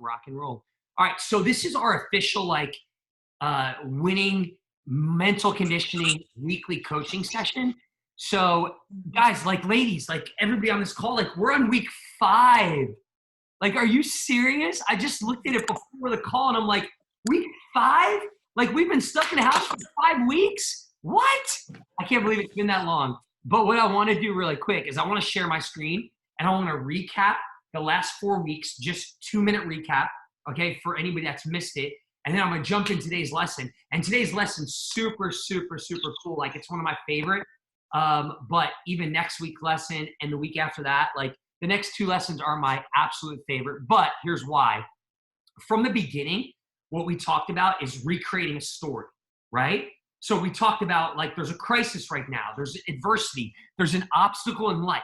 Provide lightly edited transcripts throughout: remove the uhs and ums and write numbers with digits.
rock and roll. All right, so this is our official like winning mental conditioning weekly coaching session. So guys, like ladies, like everybody on this call, like we're on week 5. Like, are you serious? I just looked at it before the call and I'm like, week 5? Like we've been stuck in the house for 5 weeks? What? I can't believe it's been that long. But what I want to do really quick is I want to share my screen and I want to recap the last 4 weeks, just 2-minute recap, okay, for anybody that's missed it. And then I'm going to jump in today's lesson. And today's lesson super, super, super cool. Like it's one of my favorite. But even next week lesson and the week after that, like the next 2 lessons are my absolute favorite. But here's why. From the beginning, what we talked about is recreating a story, right? So we talked about like there's a crisis right now. There's adversity. There's an obstacle in life.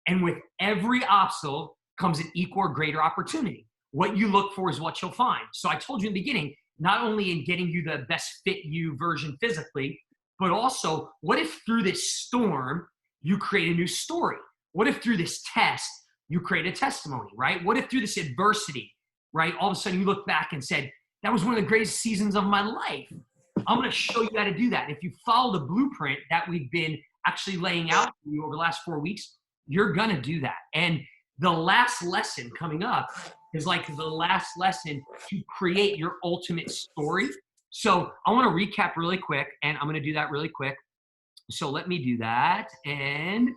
And with every obstacle comes an equal or greater opportunity. What you look for is what you'll find. So I told you in the beginning, not only in getting you the best fit you version physically, but also what if through this storm, you create a new story? What if through this test, you create a testimony, right? What if through this adversity, right? All of a sudden you look back and said, that was one of the greatest seasons of my life. I'm going to show you how to do that. If you follow the blueprint that we've been actually laying out for you over the last 4 weeks, you're going to do that. And the last lesson coming up is like the last lesson to create your ultimate story. So I want to recap really quick, and I'm going to do that really quick. So let me do that. And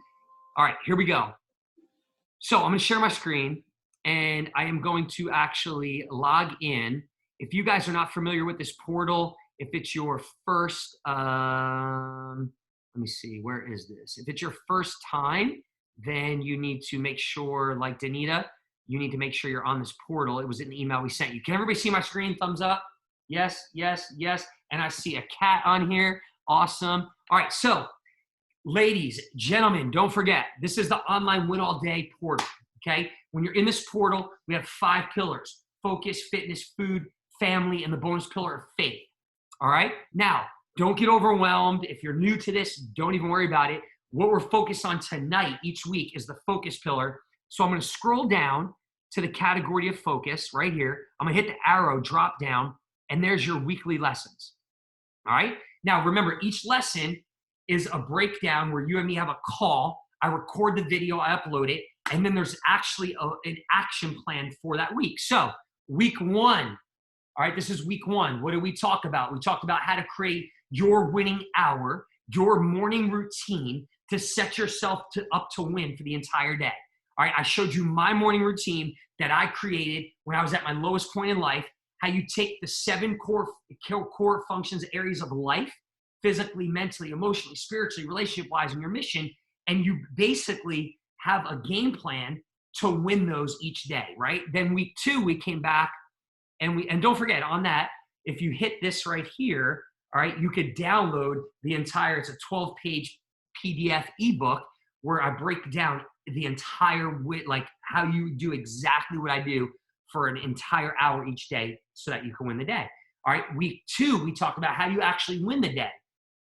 all right, here we go. So I'm going to share my screen, and I am going to actually log in. If you guys are not familiar with this portal, if it's your first, let me see, where is this? If it's your first time, then you need to make sure, like Danita, you need to make sure you're on this portal. It was in the email we sent you. Can everybody see my screen? Thumbs up. Yes, yes, yes. And I see a cat on here. Awesome. All right, so ladies, gentlemen, don't forget, this is the online Win All Day portal, okay? When you're in this portal, we have 5 pillars: focus, fitness, food, family, and the bonus pillar of faith. All right? Now, don't get overwhelmed. If you're new to this, don't even worry about it. What we're focused on tonight, each week, is the focus pillar. So I'm going to scroll down to the category of focus right here. I'm going to hit the arrow, drop down, and there's your weekly lessons. All right? Now, remember, each lesson is a breakdown where you and me have a call. I record the video, I upload it, and then there's actually an action plan for that week. So week 1, all right, this is week 1. What did we talk about? We talked about how to create your winning hour, your morning routine to set yourself up to win for the entire day. All right, I showed you my morning routine that I created when I was at my lowest point in life, how you take the 7 core functions, areas of life, physically, mentally, emotionally, spiritually, relationship-wise, and your mission, and you basically have a game plan to win those each day, right? Then week 2, we came back, and don't forget on that, if you hit this right here, all right, you could download the entire, it's a 12-page PDF ebook where I break down the entire, like how you do exactly what I do for an entire hour each day so that you can win the day. All right, week 2, we talk about how you actually win the day.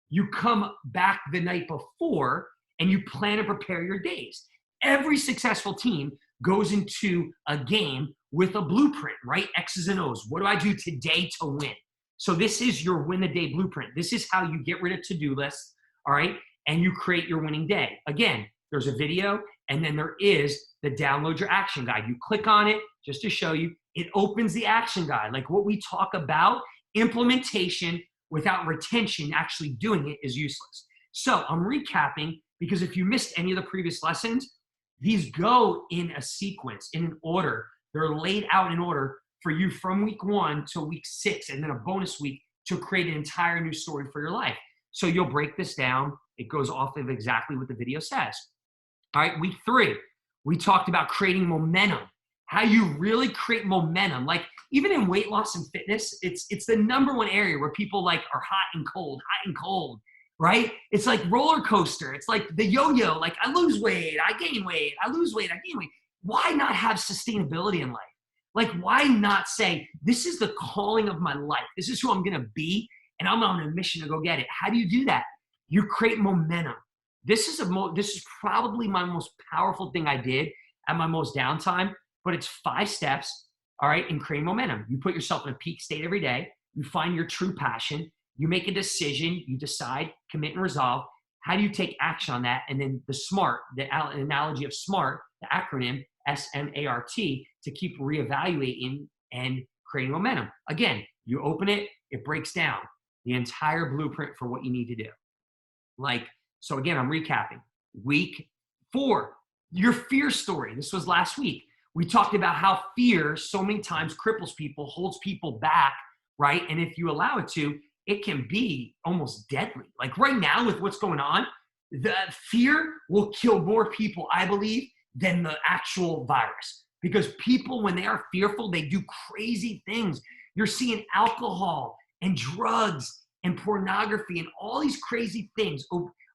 You come back the night before and you plan and prepare your days. Every successful team goes into a game with a blueprint, right? X's and O's. What do I do today to win? So this is your win the day blueprint. This is how you get rid of to-do lists, all right? And you create your winning day. Again, there's a video, and then there is the download your action guide. You click on it just to show you. It opens the action guide. Like what we talk about, implementation without retention, actually doing it is useless. So I'm recapping because if you missed any of the previous lessons, these go in a sequence, in an order. They're laid out in order for you from week 1 to week 6, and then a bonus week to create an entire new story for your life. So you'll break this down. It goes off of exactly what the video says. All right, week 3, we talked about creating momentum, how you really create momentum. Like even in weight loss and fitness, it's the #1 area where people like are hot and cold, right? It's like roller coaster. It's like the yo-yo, like I lose weight, I gain weight, I lose weight, I gain weight. Why not have sustainability in life? Like why not say, this is the calling of my life. This is who I'm gonna be, and I'm on a mission to go get it. How do you do that? You create momentum. This is probably my most powerful thing I did at my most downtime, but it's 5 steps, all right, and creating momentum. You put yourself in a peak state every day. You find your true passion. You make a decision. You decide, commit, and resolve. How do you take action on that? And then the SMART, the analogy of SMART, the acronym SMART, to keep reevaluating and creating momentum. Again, you open it, it breaks down the entire blueprint for what you need to do. Like, so again, I'm recapping. Week 4, your fear story. This was last week. We talked about how fear so many times cripples people, holds people back, right? And if you allow it to, it can be almost deadly. Like right now with what's going on, the fear will kill more people, I believe, than the actual virus. Because people, when they are fearful, they do crazy things. You're seeing alcohol and drugs and pornography and all these crazy things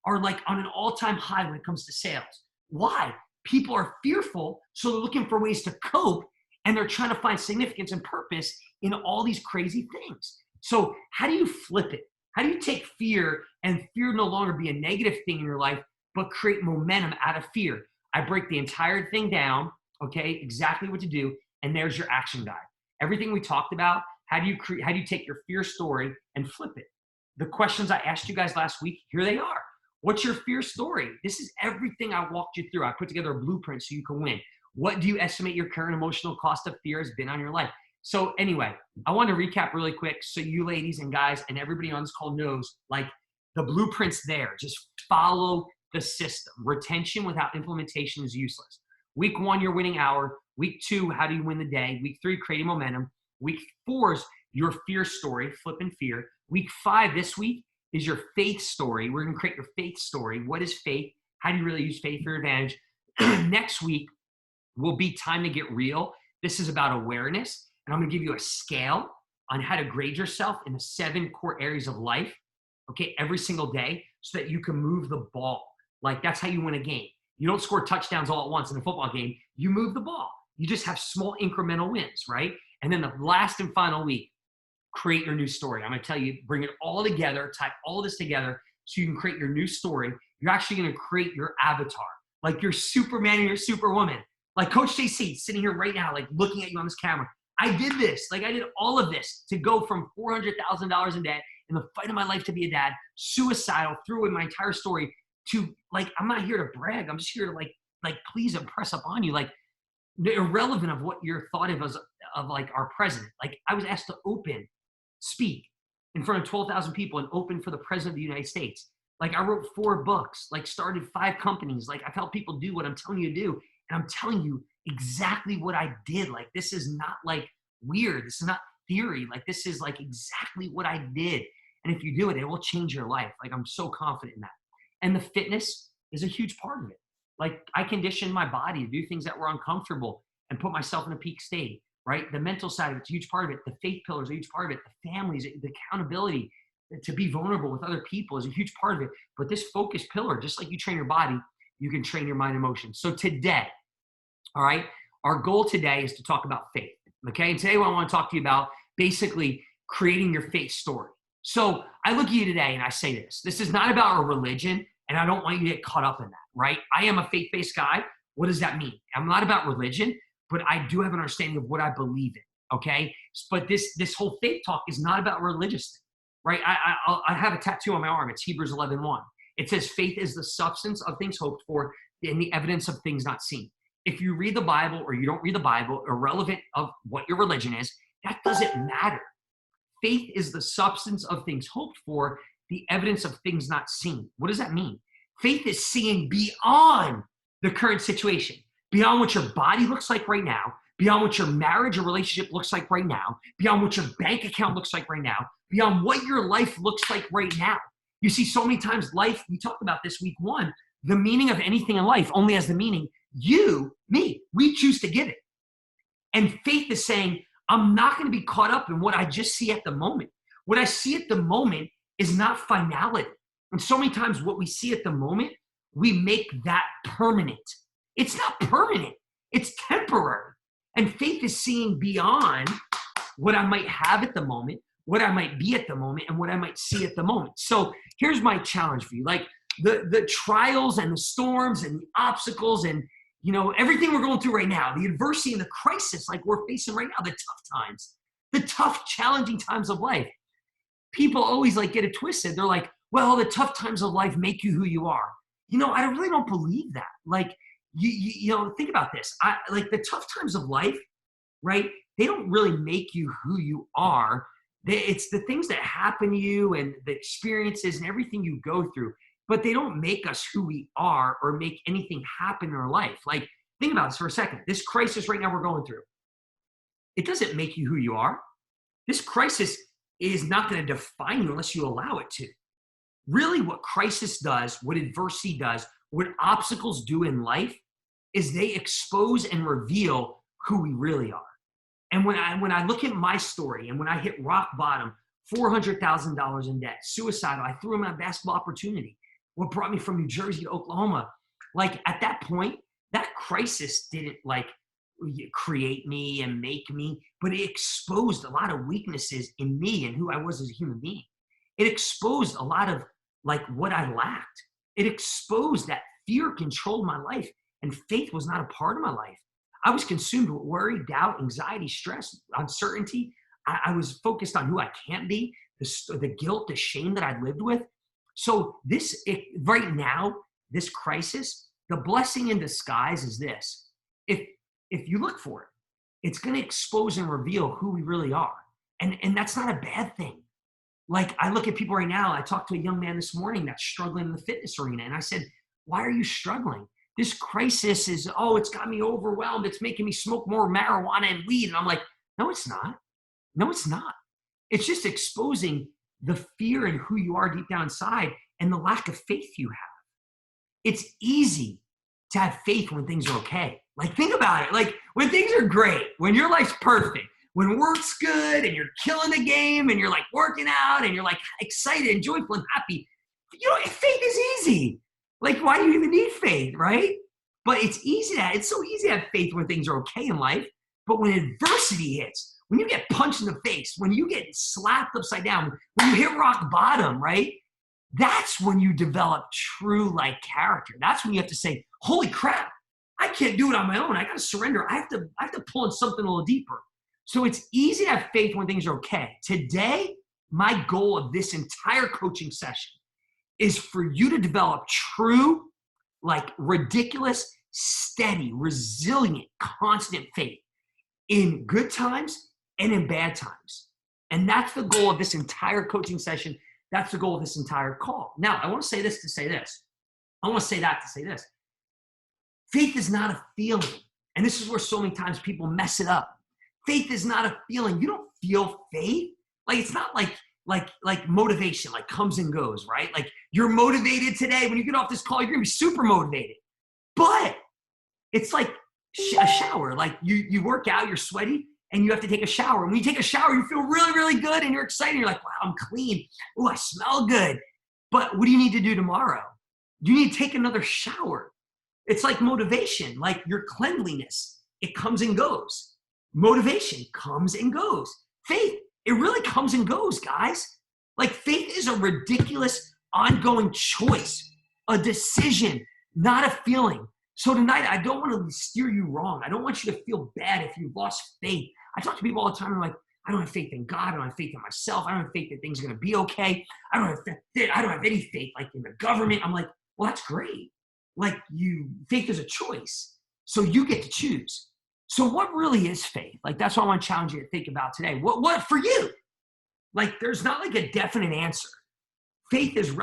are like on an all-time high when it comes to sales. Why? People are fearful, so they're looking for ways to cope, and they're trying to find significance and purpose in all these crazy things. So how do you flip it? How do you take fear and fear no longer be a negative thing in your life, but create momentum out of fear? I break the entire thing down, okay, exactly what to do, and there's your action guide. Everything we talked about, how do you take your fear story and flip it? The questions I asked you guys last week, here they are. What's your fear story? This is everything I walked you through. I put together a blueprint so you can win. What do you estimate your current emotional cost of fear has been on your life? So anyway, I want to recap really quick so you ladies and guys and everybody on this call knows, like, the blueprint's there. Just follow the system. Retention without implementation is useless. Week 1, your winning hour. Week 2, how do you win the day? Week 3, creating momentum. Week 4 is your fear story, flipping fear. Week 5 this week is your faith story. We're going to create your faith story. What is faith? How do you really use faith for your advantage? Next week will be time to get real. This is about awareness. And I'm going to give you a scale on how to grade yourself in the 7 core areas of life, okay, every single day so that you can move the ball. Like, that's how you win a game. You don't score touchdowns all at once in a football game. You move the ball. You just have small incremental wins, right? And then the last and final week, create your new story. I'm going to tell you, bring it all together, type all this together so you can create your new story. You're actually going to create your avatar, like your Superman and your Superwoman. Like Coach JC sitting here right now, like looking at you on this camera. I did this. Like, I did all of this to go from $400,000 in debt in the fight of my life to be a dad, suicidal, threw away my entire story, to, like, I'm not here to brag. I'm just here to like please impress upon you, like, irrelevant of what you're thought of as of like our president. Like, I was asked to speak in front of 12,000 people and open for the president of the United States. Like, I wrote 4 books, like started 5 companies. Like, I've helped people do what I'm telling you to do. And I'm telling you exactly what I did. Like, this is not like weird. This is not theory. Like, this is like exactly what I did. And if you do it, it will change your life. Like, I'm so confident in that. And the fitness is a huge part of it. Like, I conditioned my body to do things that were uncomfortable and put myself in a peak state, right? The mental side of it's a huge part of it. The faith pillars are a huge part of it. The families, the accountability, to be vulnerable with other people is a huge part of it. But this focus pillar, just like you train your body, you can train your mind and emotions. So today, all right, our goal today is to talk about faith, okay? And today what I want to talk to you about, basically creating your faith story. So I look at you today and I say this is not about a religion, and I don't want you to get caught up in that, right? I am a faith-based guy. What does that mean? I'm not about religion, but I do have an understanding of what I believe in, okay? But this whole faith talk is not about religious thing, right? I have a tattoo on my arm. It's Hebrews 11:1. It says, faith is the substance of things hoped for and the evidence of things not seen. If you read the Bible or you don't read the Bible, irrelevant of what your religion is, that doesn't matter. Faith is the substance of things hoped for, the evidence of things not seen. What does that mean? Faith is seeing beyond the current situation, beyond what your body looks like right now, beyond what your marriage or relationship looks like right now, beyond what your bank account looks like right now, beyond what your life looks like right now. You see, so many times life, we talked about this week 1, the meaning of anything in life only has the meaning you, me, we choose to give it. And faith is saying, I'm not going to be caught up in what I just see at the moment. What I see at the moment is not finality. And so many times what we see at the moment, we make that permanent. It's not permanent. It's temporary. And faith is seeing beyond what I might have at the moment, what I might be at the moment, and what I might see at the moment. So here's my challenge for you. Like, the trials and the storms and the obstacles and you know, everything we're going through right now, the adversity and the crisis like we're facing right now, the tough times, the tough, challenging times of life. People always like get it twisted. They're like, well, the tough times of life make you who you are. You know, I really don't believe that. Like, you know, think about this. Like the tough times of life, right? They don't really make you who you are. It's the things that happen to you and the experiences and everything you go through, but they don't make us who we are or make anything happen in our life. Like, think about this for a second. This crisis right now we're going through, it doesn't make you who you are. This crisis is not going to define you unless you allow it to. Really, what crisis does, what adversity does, what obstacles do in life is they expose and reveal who we really are. And when I look at my story and when I hit rock bottom, $400,000 in debt, suicidal, I threw in my basketball opportunity. What brought me from New Jersey to Oklahoma? Like at that point, that crisis didn't like create me and make me, but it exposed a lot of weaknesses in me and who I was as a human being. It exposed a lot of like what I lacked. It exposed that fear controlled my life and faith was not a part of my life. I was consumed with worry, doubt, anxiety, stress, uncertainty. I was focused on who I can't be, the guilt, the shame that I lived with. So right now, this crisis, the blessing in disguise is this. If you look for it, it's going to expose and reveal who we really are. And that's not a bad thing. Like I look at people right now, I talked to a young man this morning that's struggling in the fitness arena. And I said, why are you struggling? This crisis is, it's got me overwhelmed. It's making me smoke more marijuana and weed. And I'm like, no, it's not. No, it's not. It's just exposing the fear and who you are deep down inside and the lack of faith you have. It's easy to have faith when things are okay. Like, think about it. Like, when things are great, when your life's perfect, when work's good and you're killing the game and you're like working out and you're like excited and joyful and happy, you know, faith is easy. Like, why do you even need faith, right? But it's so easy to have faith when things are okay in life. But when adversity hits, when you get punched in the face, when you get slapped upside down, when you hit rock bottom, right? That's when you develop true like character. That's when you have to say, holy crap, I can't do it on my own. I got to surrender. I have to pull in something a little deeper. So it's easy to have faith when things are okay. Today, my goal of this entire coaching session is for you to develop true, like ridiculous, steady, resilient, constant faith in good times and in bad times. And that's the goal of this entire coaching session. That's the goal of this entire call. Now, I want to say this to say this. I want to say that to say this. Faith is not a feeling. And this is where so many times people mess it up. Faith is not a feeling. You don't feel faith. Like, it's not like motivation, like comes and goes, right? Like, you're motivated today. When you get off this call, you're going to be super motivated. But it's like a shower. Like, you work out, you're sweaty, and you have to take a shower. When you take a shower, you feel really, really good, and you're excited. You're like, wow, I'm clean. Oh, I smell good. But what do you need to do tomorrow? You need to take another shower. It's like motivation, like your cleanliness. It comes and goes. Motivation comes and goes. Faith, it really comes and goes, guys. Like, faith is a ridiculous ongoing choice, a decision, not a feeling. So tonight, I don't want to steer you wrong. I don't want you to feel bad if you've lost faith. I talk to people all the time. I'm like, I don't have faith in God. I don't have faith in myself. I don't have faith that things are going to be okay. I don't have any faith like in the government. I'm like, well, that's great. Like, faith is a choice. So you get to choose. So what really is faith? Like, that's what I want to challenge you to think about today. What for you? Like, there's not like a definite answer. Faith is,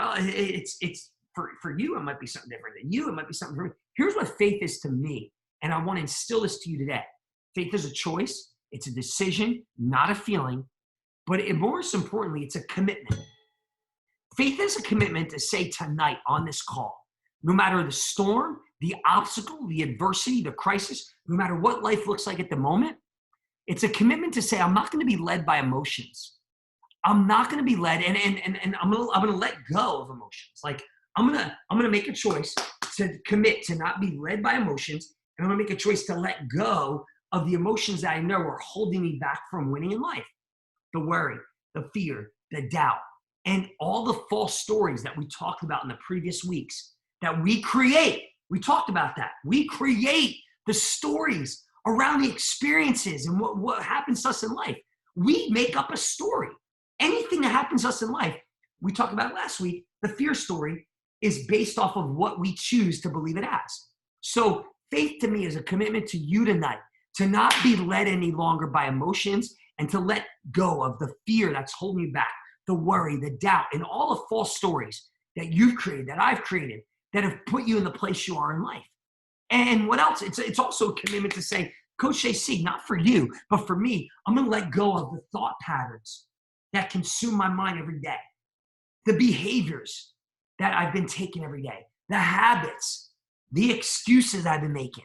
it's for you, it might be something different than you. It might be something for me. Here's what faith is to me. And I want to instill this to you today. Faith is a choice. It's a decision, not a feeling. But most importantly, it's a commitment. Faith is a commitment to say tonight on this call, no matter the storm, the obstacle, the adversity, the crisis, no matter what life looks like at the moment, it's a commitment to say, I'm not going to be led by emotions. I'm not going to be led, and I'm going to let go of emotions. Like, I'm going to make a choice to commit to not be led by emotions, and I'm going to make a choice to let go of the emotions that I know are holding me back from winning in life. The worry, the fear, the doubt, and all the false stories that we talked about in the previous weeks that we create We talked about that. We create the stories around the experiences and what happens to us in life. We make up a story. Anything that happens to us in life, we talked about last week, the fear story is based off of what we choose to believe it as. So faith to me is a commitment to you tonight to not be led any longer by emotions and to let go of the fear that's holding you back, the worry, the doubt, and all the false stories that you've created, that I've created, that have put you in the place you are in life. And what else? It's also a commitment to say, Coach JC, not for you, but for me, I'm going to let go of the thought patterns that consume my mind every day, the behaviors that I've been taking every day, the habits, the excuses I've been making.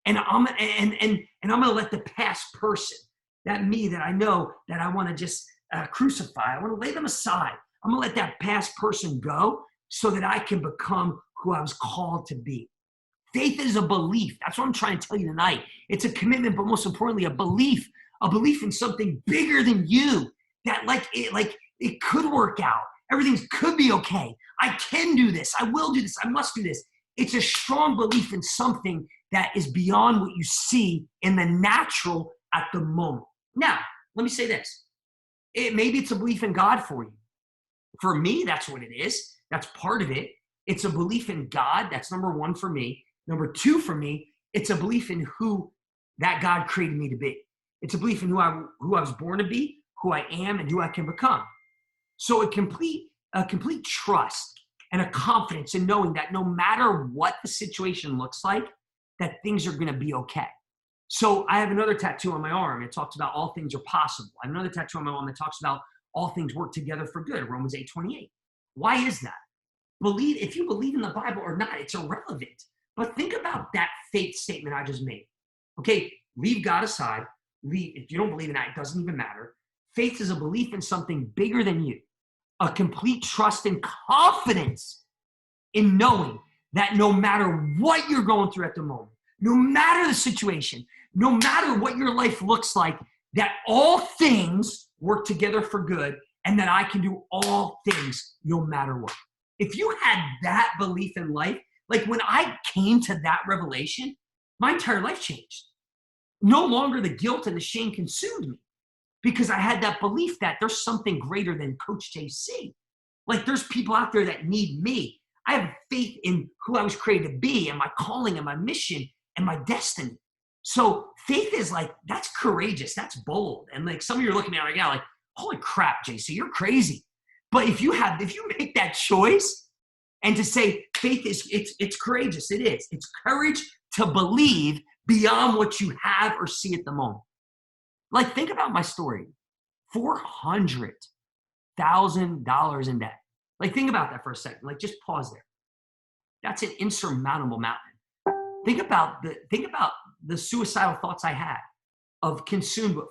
And I'm going to let the past person, that me that I know that I want to just crucify, I want to lay them aside. I'm going to let that past person go so that I can become who I was called to be. Faith is a belief. That's what I'm trying to tell you tonight. It's a commitment, but most importantly, a belief in something bigger than you, that it could work out. Everything could be okay. I can do this. I will do this. I must do this. It's a strong belief in something that is beyond what you see in the natural at the moment. Now, let me say this. Maybe it's a belief in God for you. For me, that's what it is. That's part of it. It's a belief in God. That's number one for me. Number two for me, it's a belief in who that God created me to be. It's a belief in who I was born to be, who I am, and who I can become. So a complete trust and a confidence in knowing that no matter what the situation looks like, that things are going to be okay. So I have another tattoo on my arm. It talks about all things are possible. I have another tattoo on my arm that talks about all things work together for good, Romans 8:28. Why is that? If you believe in the Bible or not, it's irrelevant. But think about that faith statement I just made. Okay, leave God aside. If you don't believe in that, it doesn't even matter. Faith is a belief in something bigger than you, a complete trust and confidence in knowing that no matter what you're going through at the moment, no matter the situation, no matter what your life looks like, that all things work together for good and that I can do all things no matter what. If you had that belief in life, like when I came to that revelation, my entire life changed. No longer the guilt and the shame consumed me because I had that belief that there's something greater than Coach JC. Like there's people out there that need me. I have faith in who I was created to be and my calling and my mission and my destiny. So faith is like, that's courageous. That's bold. And like some of you are looking at me right now like, holy crap, JC, you're crazy. But if you make that choice and to say faith it's courageous, it is. It's courage to believe beyond what you have or see at the moment. Like think about my story, $400,000 in debt. Like think about that for a second. Like just pause there. That's an insurmountable mountain. Think about the suicidal thoughts I had of consumed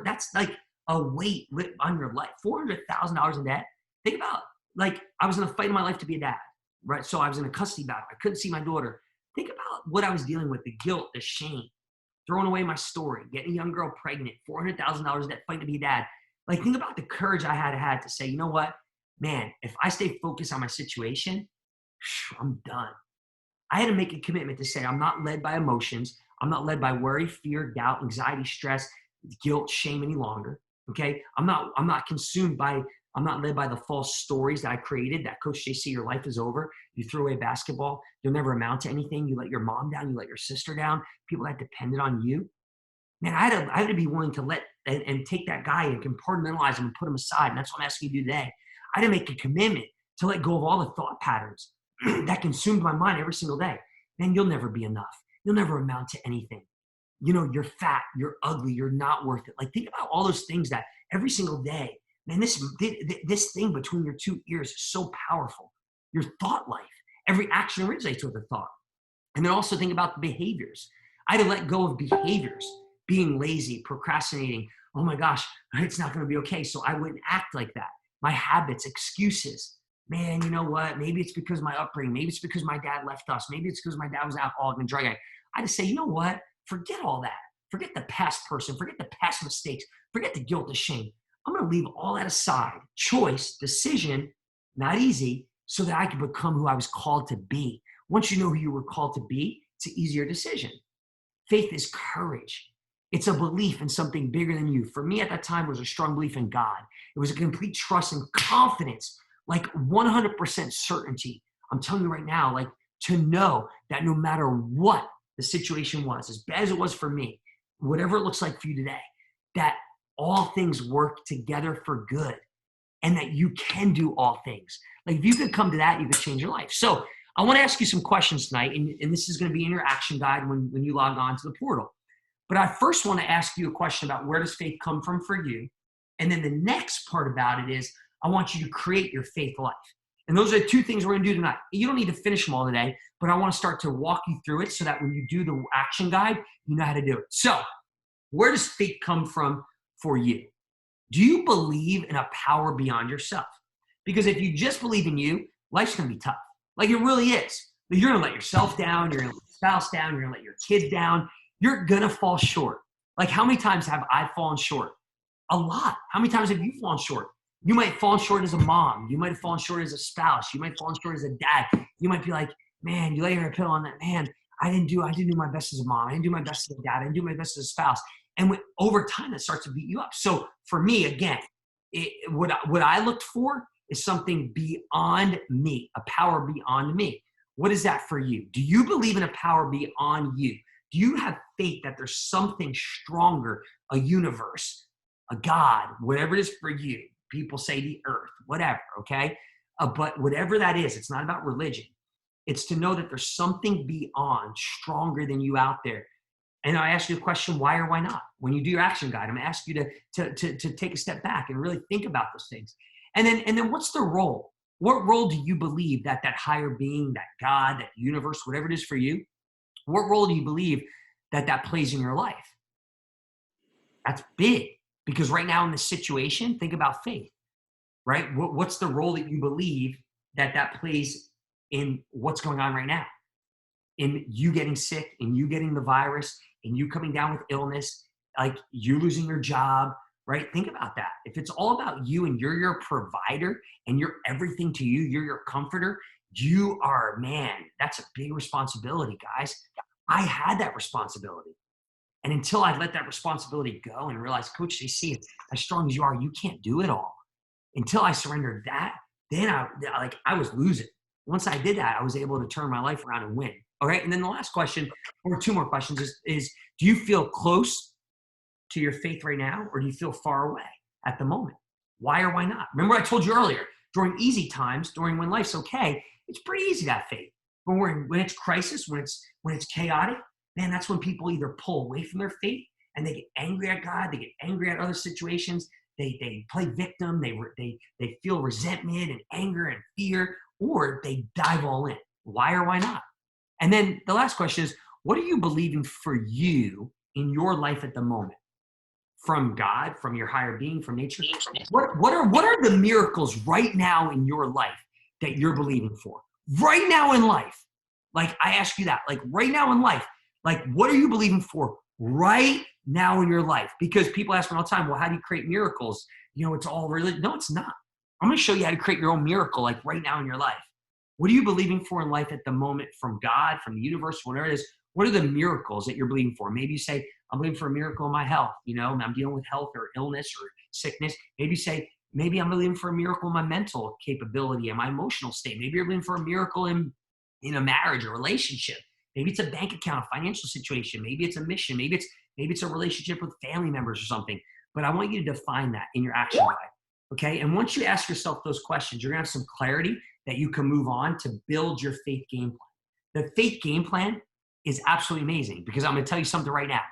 that's like a weight on your life. $400,000 in debt. Think about like I was in a fight in my life to be a dad, right? So I was in a custody battle. I couldn't see my daughter. Think about what I was dealing with, the guilt, the shame, throwing away my story, getting a young girl pregnant, $400,000 debt, fighting to be a dad. Like think about the courage I had to say, you know what, man, if I stay focused on my situation, I'm done. I had to make a commitment to say I'm not led by emotions. I'm not led by worry, fear, doubt, anxiety, stress, guilt, shame any longer. Okay. I'm not led by the false stories that I created that Coach JC, your life is over. You threw away basketball. You'll never amount to anything. You let your mom down. You let your sister down. People that depended on you. Man, I had to be willing to let and take that guy and compartmentalize him and put him aside. And that's what I'm asking you to do today. I had to make a commitment to let go of all the thought patterns that consumed my mind every single day. Man, you'll never be enough. You'll never amount to anything. You know, you're fat, you're ugly, you're not worth it. Like think about all those things that every single day, man, this thing between your two ears is so powerful. Your thought life, every action originates with a thought. And then also think about the behaviors. I had to let go of behaviors, being lazy, procrastinating. Oh my gosh, it's not going to be okay. So I wouldn't act like that. My habits, excuses. Man, you know what? Maybe it's because of my upbringing. Maybe it's because my dad left us. Maybe it's because my dad was an alcoholic and drug addict. I just say, you know what? Forget all that. Forget the past person. Forget the past mistakes. Forget the guilt, the shame. I'm going to leave all that aside. Choice, decision, not easy, so that I can become who I was called to be. Once you know who you were called to be, it's an easier decision. Faith is courage. It's a belief in something bigger than you. For me at that time, it was a strong belief in God. It was a complete trust and confidence, like 100% certainty. I'm telling you right now, like to know that no matter what the situation was, as bad as it was for me, whatever it looks like for you today, that all things work together for good and that you can do all things. Like if you could come to that, you could change your life. So I want to ask you some questions tonight, and this is going to be in your action guide when you log on to the portal. But I first want to ask you a question about where does faith come from for you? And then the next part about it is I want you to create your faith life. And those are the two things we're going to do tonight. You don't need to finish them all today, but I want to start to walk you through it so that when you do the action guide, you know how to do it. So where does faith come from for you? Do you believe in a power beyond yourself? Because if you just believe in you, life's going to be tough. Like it really is. You're going to let yourself down. You're going to let your spouse down. You're going to let your kids down. You're going to fall short. Like how many times have I fallen short? A lot. How many times have you fallen short? You might fall short as a mom. You might have fallen short as a spouse. You might fall short as a dad. You might be like, man, you lay your pillow on that, man, I didn't do my best as a mom. I didn't do my best as a dad. I didn't do my best as a spouse. And over time, it starts to beat you up. So for me, again, what I looked for is something beyond me, a power beyond me. What is that for you? Do you believe in a power beyond you? Do you have faith that there's something stronger, a universe, a God, whatever it is for you? People say the earth, whatever, okay? But whatever that is, it's not about religion. It's to know that there's something beyond, stronger than you out there. And I ask you a question, why or why not? When you do your action guide, I'm gonna ask you to take a step back and really think about those things. And then what's the role? What role do you believe that higher being, that God, that universe, whatever it is for you, what role do you believe that plays in your life? That's big. Because right now in this situation, think about faith, right? What's the role that you believe that plays in what's going on right now? In you getting sick, in you getting the virus, in you coming down with illness, like you losing your job, right? Think about that. If it's all about you and you're your provider and you're everything to you, you're your comforter, you are, man, that's a big responsibility, guys. I had that responsibility. And until I let that responsibility go and realize, Coach JC, as strong as you are, you can't do it all. Until I surrendered that, then I was losing. Once I did that, I was able to turn my life around and win. All right. And then the last question, or two more questions, is do you feel close to your faith right now, or do you feel far away at the moment? Why or why not? Remember I told you earlier, during easy times, during when life's okay, it's pretty easy to have faith. But when it's crisis, when it's chaotic, man, that's when people either pull away from their faith and they get angry at God, they get angry at other situations, they play victim, they feel resentment and anger and fear, or they dive all in. Why or why not? And then the last question is, what are you believing for you in your life at the moment? From God, from your higher being, from nature? What are the miracles right now in your life that you're believing for? Right now in life. Like I ask you that, like right now in life, like what are you believing for right now in your life? Because people ask me all the time, well, how do you create miracles? You know, it's all religion. No, it's not. I'm going to show you how to create your own miracle, like right now in your life. What are you believing for in life at the moment from God, from the universe, whatever it is? What are the miracles that you're believing for? Maybe you say, I'm believing for a miracle in my health. You know, I'm dealing with health or illness or sickness. Maybe you say, maybe I'm believing for a miracle in my mental capability and my emotional state. Maybe you're believing for a miracle in a marriage or relationship. Maybe it's a bank account, a financial situation. Maybe it's a mission. Maybe it's a relationship with family members or something. But I want you to define that in your action guide. Okay. And once you ask yourself those questions, you're going to have some clarity that you can move on to build your faith game plan. The faith game plan is absolutely amazing because I'm going to tell you something right now.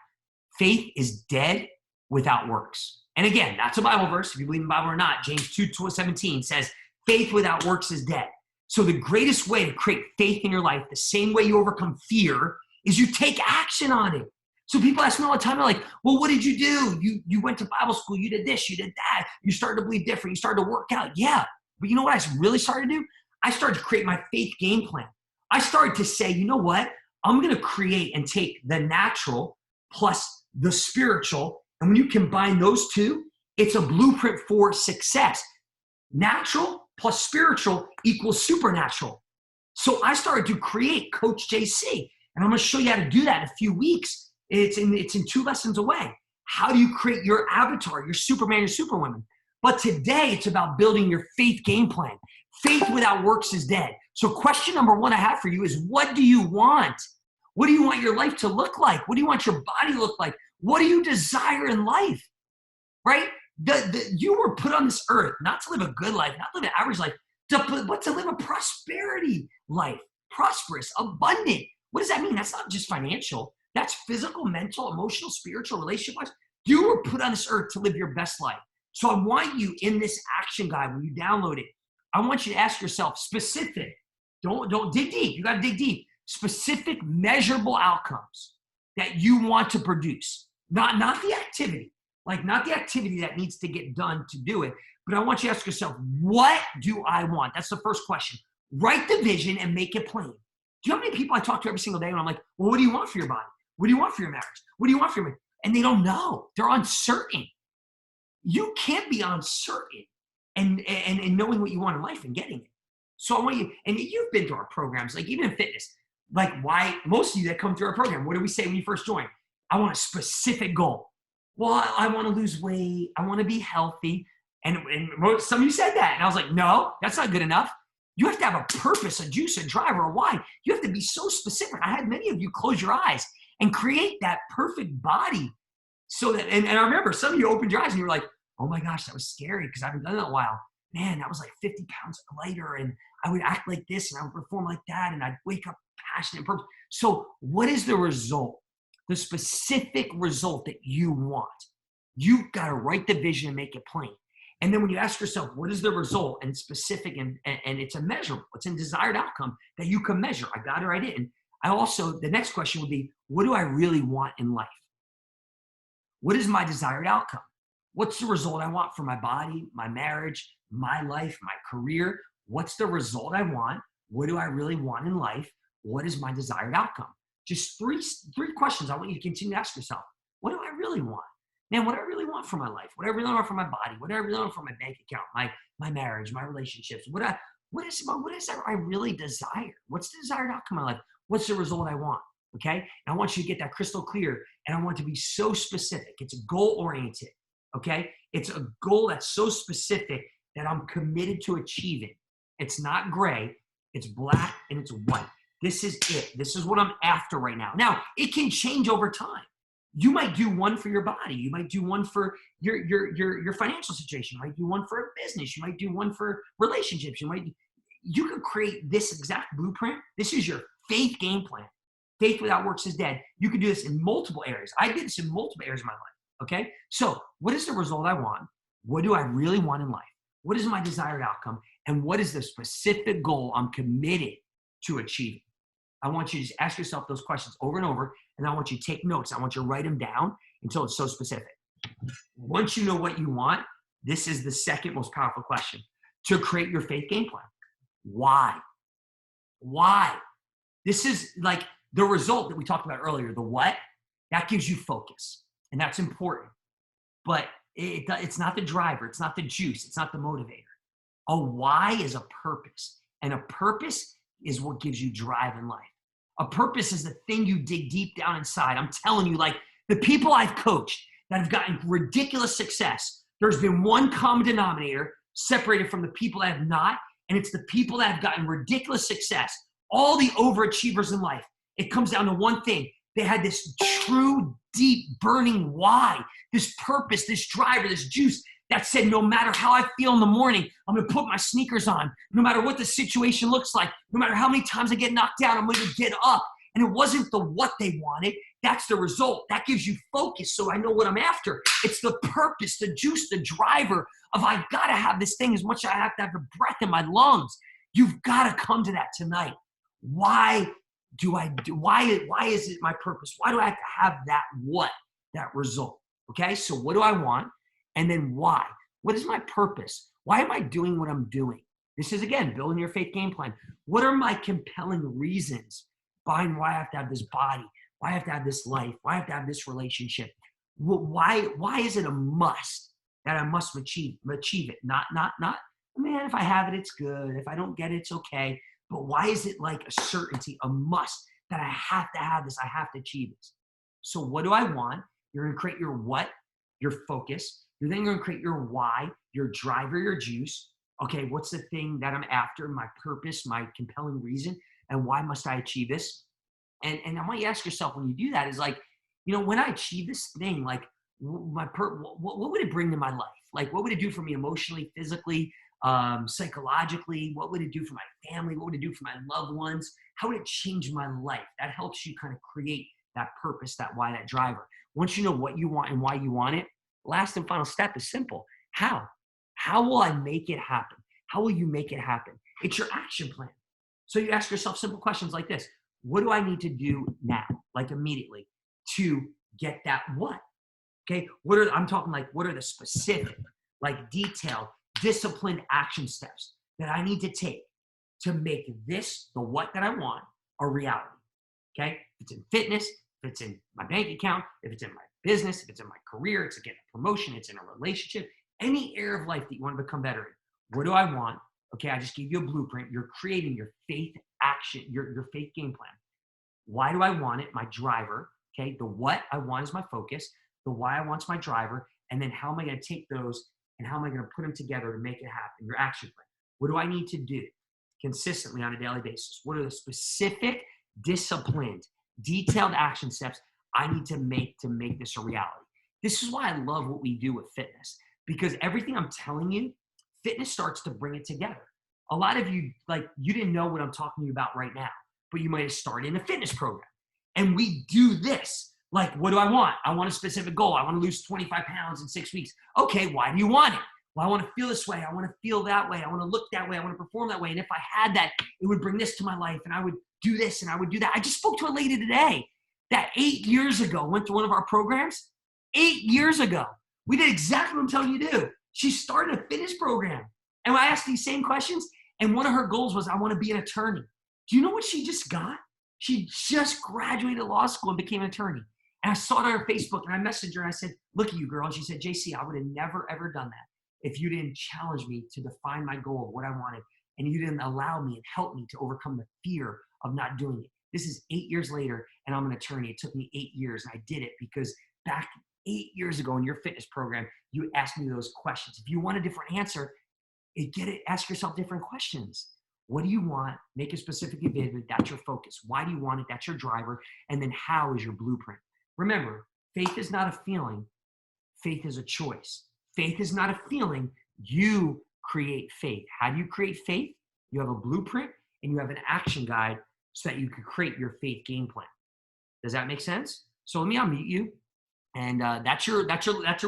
Faith is dead without works. And again, that's a Bible verse. If you believe in the Bible or not, James 2:17 says, faith without works is dead. So the greatest way to create faith in your life, the same way you overcome fear, is you take action on it. So people ask me all the time, they're like, well, what did you do? You went to Bible school, you did this, you did that. You started to believe different, you started to work out. Yeah, but you know what I really started to do? I started to create my faith game plan. I started to say, you know what? I'm going to create and take the natural plus the spiritual. And when you combine those two, it's a blueprint for success. Natural plus spiritual equals supernatural. So I started to create Coach JC, and I'm going to show you how to do that in a few weeks. It's in 2 lessons away. How do you create your avatar, your Superman, your Superwoman? But today it's about building your faith game plan. Faith without works is dead. So question number 1 I have for you is, what do you want? What do you want your life to look like? What do you want your body to look like? What do you desire in life? Right? You were put on this earth not to live a good life, not to live an average life, but to live a prosperity life, prosperous, abundant. What does that mean? That's not just financial. That's physical, mental, emotional, spiritual, relationship-wise. You were put on this earth to live your best life. So I want you in this action guide, when you download it, I want you to ask yourself specific. Don't dig deep. You got to dig deep. Specific, measurable outcomes that you want to produce. Not the activity. Like, not the activity that needs to get done to do it. But I want you to ask yourself, what do I want? That's the first question. Write the vision and make it plain. Do you know how many people I talk to every single day and I'm like, well, what do you want for your body? What do you want for your marriage? What do you want for your marriage? And they don't know. They're uncertain. You can't be uncertain and knowing what you want in life and getting it. So I want you, and you've been to our programs, like even in fitness, like why most of you that come through our program, what do we say when you first join? I want a specific goal. Well, I want to lose weight. I want to be healthy. And some of you said that. And I was like, no, that's not good enough. You have to have a purpose, a juice, a drive, or a why. You have to be so specific. I had many of you close your eyes and create that perfect body. So that, and I remember some of you opened your eyes and you were like, oh my gosh, that was scary because I haven't done it in a while. Man, that was like 50 pounds lighter, and I would act like this and I would perform like that, and I'd wake up passionate and purpose. So what is the result? The specific result that you want. You've got to write the vision and make it plain. And then when you ask yourself, what is the result, and specific, and it's a measurable, it's a desired outcome that you can measure. I got it right in. I also, the next question would be, what do I really want in life? What is my desired outcome? What's the result I want for my body, my marriage, my life, my career? What's the result I want? What do I really want in life? What is my desired outcome? Just three questions I want you to continue to ask yourself. What do I really want? Man, what do I really want for my life? What do I really want for my body? What do I really want for my bank account, my marriage, my relationships? What is that I really desire? What's the desired outcome in my life? What's the result I want? Okay? And I want you to get that crystal clear, and I want it to be so specific. It's goal-oriented, okay? It's a goal that's so specific that I'm committed to achieving. It's not gray, it's black, and it's white. This is it. This is what I'm after right now. Now, it can change over time. You might do one for your body. You might do one for your financial situation. You might do one for a business. You might do one for relationships. You could create this exact blueprint. This is your faith game plan. Faith without works is dead. You could do this in multiple areas. I did this in multiple areas of my life, okay? So what is the result I want? What do I really want in life? What is my desired outcome? And what is the specific goal I'm committed to achieving? I want you to just ask yourself those questions over and over, and I want you to take notes. I want you to write them down until it's so specific. Once you know what you want, this is the second most powerful question to create your faith game plan. Why? Why? This is like the result that we talked about earlier, the what, that gives you focus, and that's important. But it's not the driver, it's not the juice, it's not the motivator. A why is a purpose, and a purpose is what gives you drive in life. A purpose is the thing you dig deep down inside. I'm telling you, like the people I've coached that have gotten ridiculous success, there's been one common denominator separated from the people that have not, and it's the people that have gotten ridiculous success. All the overachievers in life, it comes down to one thing. They had this true, deep, burning why, this purpose, this driver, this juice that said, no matter how I feel in the morning, I'm going to put my sneakers on. No matter what the situation looks like, no matter how many times I get knocked down, I'm going to get up. And it wasn't the what they wanted. That's the result. That gives you focus, so I know what I'm after. It's the purpose, the juice, the driver of I've got to have this thing as much as I have to have the breath in my lungs. You've got to come to that tonight. Why is it my purpose? Why do I have to have that what, that result? Okay, so what do I want? And then why? What is my purpose? Why am I doing what I'm doing? This is, again, building your faith game plan. What are my compelling reasons behind why I have to have this body? Why I have to have this life? Why I have to have this relationship? Why is it a must that I must achieve it? Not, man, if I have it, it's good. If I don't get it, it's okay. But why is it like a certainty, a must, that I have to have this, I have to achieve this? So what do I want? You're going to create your what, your focus. You're then going to create your why, your driver, your juice. Okay, what's the thing that I'm after, my purpose, my compelling reason, and why must I achieve this? And I want you to ask yourself when you do that is like, when I achieve this thing, like what would it bring to my life? Like, what would it do for me emotionally, physically, psychologically? What would it do for my family? What would it do for my loved ones? How would it change my life? That helps you kind of create that purpose, that why, that driver. Once you know what you want and why you want it, last and final step is simple. How? How will I make it happen? How will you make it happen? It's your action plan. So you ask yourself simple questions like this. What do I need to do now, like immediately, to get that what? Okay, I'm talking like, what are the specific, like detailed, disciplined action steps that I need to take to make this, the what that I want, a reality? Okay, if it's in fitness, if it's in my bank account, if it's in my business, if it's in my career, it's again a promotion, it's in a relationship, any area of life that you want to become better in. What do I want? Okay, I just gave you a blueprint. You're creating your faith action, your faith game plan. Why do I want it? My driver. Okay, the what I want is my focus. The why I want is my driver. And then how am I going to take those and how am I going to put them together to make it happen? Your action plan. What do I need to do consistently on a daily basis? What are the specific, disciplined, detailed action steps I need to make this a reality? This is why I love what we do with fitness, because everything I'm telling you, fitness starts to bring it together. A lot of you, like, you didn't know what I'm talking to you about right now, but you might have started in a fitness program. And we do this. Like, what do I want? I want a specific goal. I want to lose 25 pounds in 6 weeks. Okay, why do you want it? Well, I want to feel this way. I want to feel that way. I want to look that way. I want to perform that way. And if I had that, it would bring this to my life and I would do this and I would do that. I just spoke to a lady today that 8 years ago went to one of our programs. 8 years ago. We did exactly what I'm telling you to do. She started a fitness program. And I asked these same questions. And one of her goals was, I want to be an attorney. Do you know what she just got? She just graduated law school and became an attorney. And I saw it on her Facebook and I messaged her and I said, look at you, girl. And she said, JC, I would have never, ever done that if you didn't challenge me to define my goal of what I wanted and you didn't allow me and help me to overcome the fear of not doing it. This is 8 years later and I'm an attorney. It took me 8 years and I did it because back 8 years ago in your fitness program, you asked me those questions. If you want a different answer, ask yourself different questions. What do you want? Make it specific and vivid. That's your focus. Why do you want it? That's your driver. And then how is your blueprint? Remember, faith is not a feeling. Faith is a choice. Faith is not a feeling. You create faith. How do you create faith? You have a blueprint and you have an action guide so that you can create your faith game plan. Does that make sense? So let me unmute you. And that's your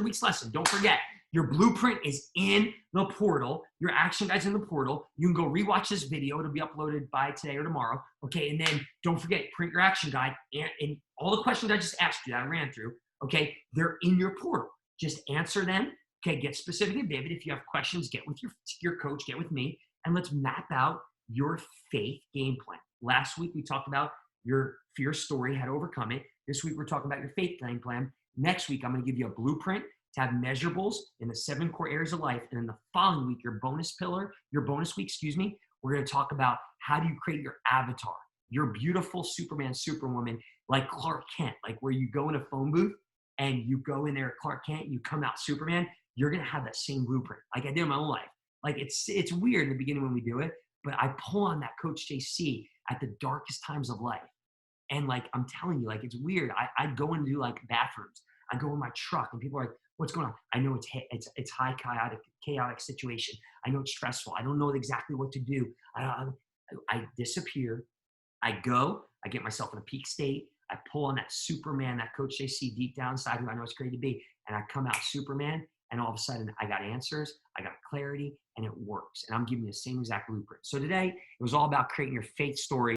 week's lesson. Don't forget, your blueprint is in the portal. Your action guide's in the portal. You can go rewatch this video. It'll be uploaded by today or tomorrow. Okay, and then don't forget, print your action guide. And all the questions I just asked you that I ran through, okay, they're in your portal. Just answer them. Okay, get specific and vivid. If you have questions, get with your coach, get with me, and let's map out your faith game plan. Last week, we talked about your fear story, how to overcome it. This week, we're talking about your faith game plan. Next week, I'm going to give you a blueprint to have measurables in the 7 core areas of life. And then the following week, your bonus week, we're going to talk about how do you create your avatar, your beautiful Superman, Superwoman, like Clark Kent, like where you go in a phone booth and you go in there, Clark Kent, you come out Superman. You're going to have that same blueprint like I did in my own life. Like it's weird in the beginning when we do it, but I pull on that Coach JC at the darkest times of life. And like, I'm telling you, like, it's weird. I'd go and do like bathrooms. I go in my truck and people are like, what's going on? I know it's high chaotic situation. I know it's stressful. I don't know exactly what to do. I disappear. I go, I get myself in a peak state. I pull on that Superman, that Coach JC deep down inside who I know it's great to be. And I come out Superman. And all of a sudden I got answers, I got clarity, and it works. And I'm giving you the same exact blueprint. So today it was all about creating your faith story.